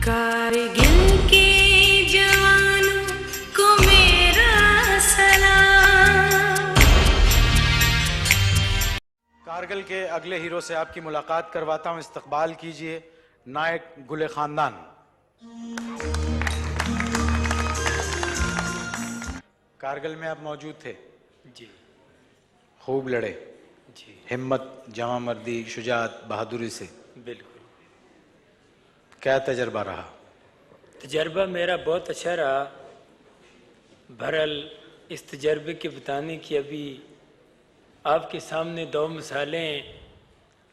کارگل کے جوانوں کو میرا سلام۔ کارگل کے اگلے ہیرو سے آپ کی ملاقات کرواتا ہوں، استقبال کیجئے نائک گل خاندان۔ کارگل میں آپ موجود تھے؟ جی خوب لڑے؟ جی ہمت، جواں مردی، شجاعت، بہادری سے؟ بالکل۔ کیا تجربہ رہا؟ تجربہ میرا بہت اچھا رہا۔ بہرحال اس تجربے کے بتانے کی ابھی آپ کے سامنے دو مثالیں ہیں،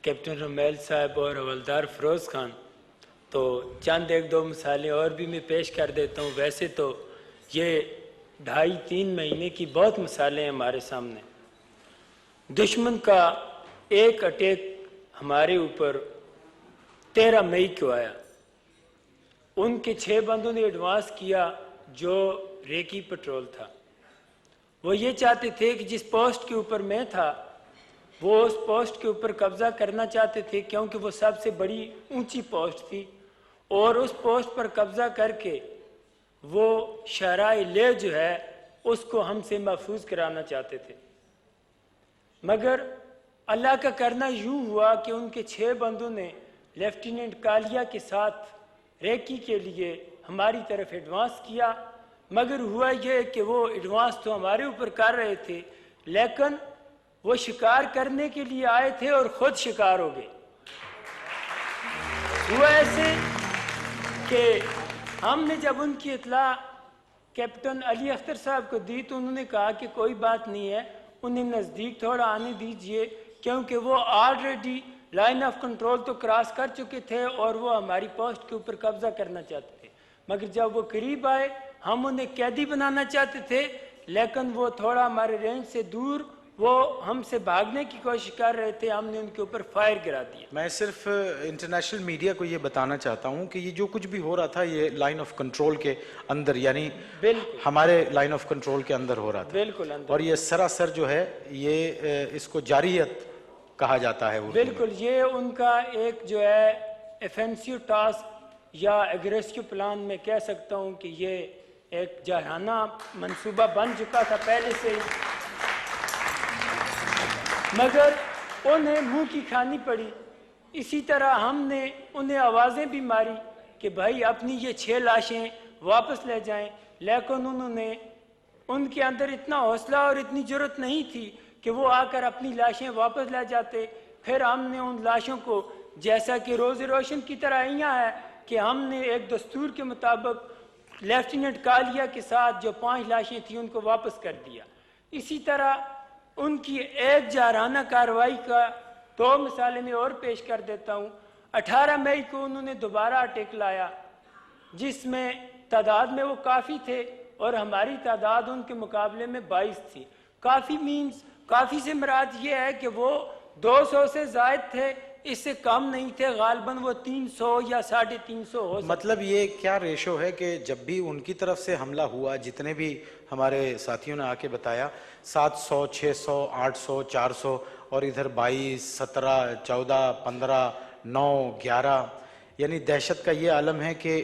کیپٹن رمیل صاحب اور حوالدار فیروز خان، تو چند ایک دو مثالیں اور بھی میں پیش کر دیتا ہوں۔ ویسے تو یہ 2.5-3 مہینے کی بہت مثالیں ہیں ہمارے سامنے۔ دشمن کا ایک اٹیک ہمارے اوپر 13 مئی کو آیا۔ ان کے 6 بندوں نے ایڈوانس کیا جو ریکی پٹرول تھا۔ وہ یہ چاہتے تھے کہ جس پوسٹ کے اوپر میں تھا وہ اس پوسٹ کے اوپر قبضہ کرنا چاہتے تھے، کیونکہ وہ سب سے بڑی اونچی پوسٹ تھی، اور اس پوسٹ پر قبضہ کر کے وہ شہرائے لے جو ہے اس کو ہم سے محفوظ کرانا چاہتے تھے۔ مگر اللہ کا کرنا یوں ہوا کہ ان کے 6 بندوں نے لیفٹیننٹ کالیا کے ساتھ ریکی کے لیے ہماری طرف ایڈوانس کیا۔ مگر ہوا یہ کہ وہ ایڈوانس تو ہمارے اوپر کر رہے تھے، لیکن وہ شکار کرنے کے لیے آئے تھے اور خود شکار ہو گئے۔ ہوا ایسے کہ ہم نے جب ان کی اطلاع کیپٹن علی اختر صاحب کو دی تو انہوں نے کہا کہ کوئی بات نہیں ہے، انہیں نزدیک تھوڑا آنے دیجئے، کیونکہ وہ آلریڈی لائن آف کنٹرول تو کراس کر چکے تھے اور وہ ہماری پوسٹ کے اوپر قبضہ کرنا چاہتے تھے۔ مگر جب وہ قریب آئے ہم انہیں قیدی بنانا چاہتے تھے، لیکن وہ تھوڑا ہمارے رینج سے دور وہ ہم سے بھاگنے کی کوشش کر رہے تھے، ہم نے ان کے اوپر فائر گرا دیا۔ میں صرف انٹرنیشنل میڈیا کو یہ بتانا چاہتا ہوں کہ یہ جو کچھ بھی ہو رہا تھا یہ لائن آف کنٹرول کے اندر، یعنی بالکل ہمارے لائن آف کنٹرول کے اندر ہو رہا تھا، بالکل اندر، اور یہ سراسر جو ہے یہ اس کو جارحیت کہا جاتا ہے اردو میں۔ بالکل یہ ان کا ایک جو ہے ایفینسیو ٹاسک یا ایگریسیو پلان میں کہہ سکتا ہوں کہ یہ ایک جارحانہ منصوبہ بن چکا تھا پہلے سے ہی، مگر انہیں منہ کی کھانی پڑی۔ اسی طرح ہم نے انہیں آوازیں بھی ماری کہ بھائی اپنی یہ 6 لاشیں واپس لے جائیں، لیکن انہوں نے، ان کے اندر اتنا حوصلہ اور اتنی جرأت نہیں تھی کہ وہ آ کر اپنی لاشیں واپس لے جاتے۔ پھر ہم نے ان لاشوں کو جیسا کہ روز روشن کی طرح یہاں ہے کہ ہم نے ایک دستور کے مطابق لیفٹیننٹ کالیا کے ساتھ جو 5 لاشیں تھیں ان کو واپس کر دیا۔ اسی طرح ان کی ایک جارحانہ کارروائی کا 2 مثالیں میں اور پیش کر دیتا ہوں۔ 18 مئی کو انہوں نے دوبارہ اٹیک لایا جس میں تعداد میں وہ کافی تھے اور ہماری تعداد ان کے مقابلے میں 22 تھی۔ کافی مینز، کافی سے مراد یہ ہے کہ وہ 200 سے زائد تھے، اس سے کم نہیں تھے، غالباً وہ 300 یا 350 ہو سکتے۔ مطلب یہ کیا ریشو ہے کہ جب بھی ان کی طرف سے حملہ ہوا، جتنے بھی ہمارے ساتھیوں نے آ کے بتایا، 700، 600، 800، 400، اور ادھر 22، 17، 14، 15، 9، 11، یعنی دہشت کا یہ عالم ہے کہ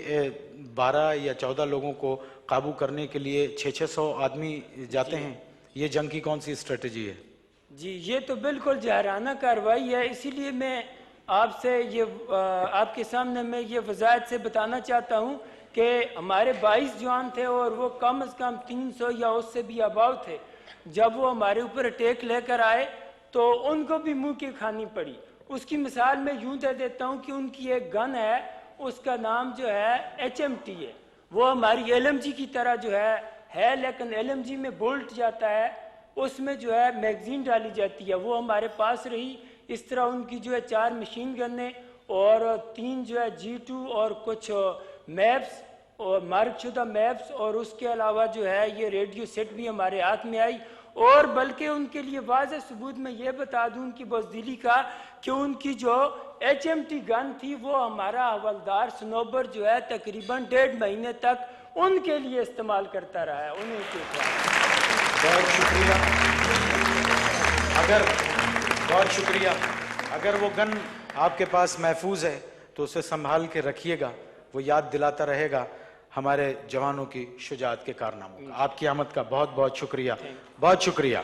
12 یا 14 لوگوں کو قابو کرنے کے لیے 600 آدمی جاتے ہیں۔ یہ جنگ کی کون سی اسٹریٹجی ہے؟ جی یہ تو بالکل جارحانہ کارروائی ہے، اسی لیے میں آپ سے یہ آپ کے سامنے میں یہ وضاحت سے بتانا چاہتا ہوں کہ ہمارے 22 جوان تھے اور وہ کم از کم 300 یا اس سے بھی اباؤ تھے۔ جب وہ ہمارے اوپر اٹیک لے کر آئے تو ان کو بھی منہ کی کھانی پڑی۔ اس کی مثال میں یوں دے دیتا ہوں کہ ان کی ایک گن ہے، اس کا نام جو ہے HMT ہے، وہ ہماری LMG کی طرح جو ہے لیکن LMG میں بولٹ جاتا ہے، اس میں جو ہے میگزین ڈالی جاتی ہے، وہ ہمارے پاس رہی۔ اس طرح ان کی جو ہے 4 مشین گنیں اور 3 جو ہے G2 اور کچھ میپس اور مارک شدہ میپس، اور اس کے علاوہ جو ہے یہ ریڈیو سیٹ بھی ہمارے ہاتھ میں آئی۔ اور بلکہ ان کے لیے واضح ثبوت میں یہ بتا دوں کہ بزدلی کا کہ ان کی جو HMT گن تھی وہ ہمارا حوالدار سنوبر جو ہے تقریباً 1.5 مہینے تک ان کے لیے استعمال کرتا رہا ہے، انہیں کے بہت شکریہ، بہت شکریہ۔ اگر وہ گن آپ کے پاس محفوظ ہے تو اسے سنبھال کے رکھیے گا، وہ یاد دلاتا رہے گا ہمارے جوانوں کی شجاعت کے کارناموں کا. آپ کی آمد کا بہت بہت شکریہ. بہت شکریہ.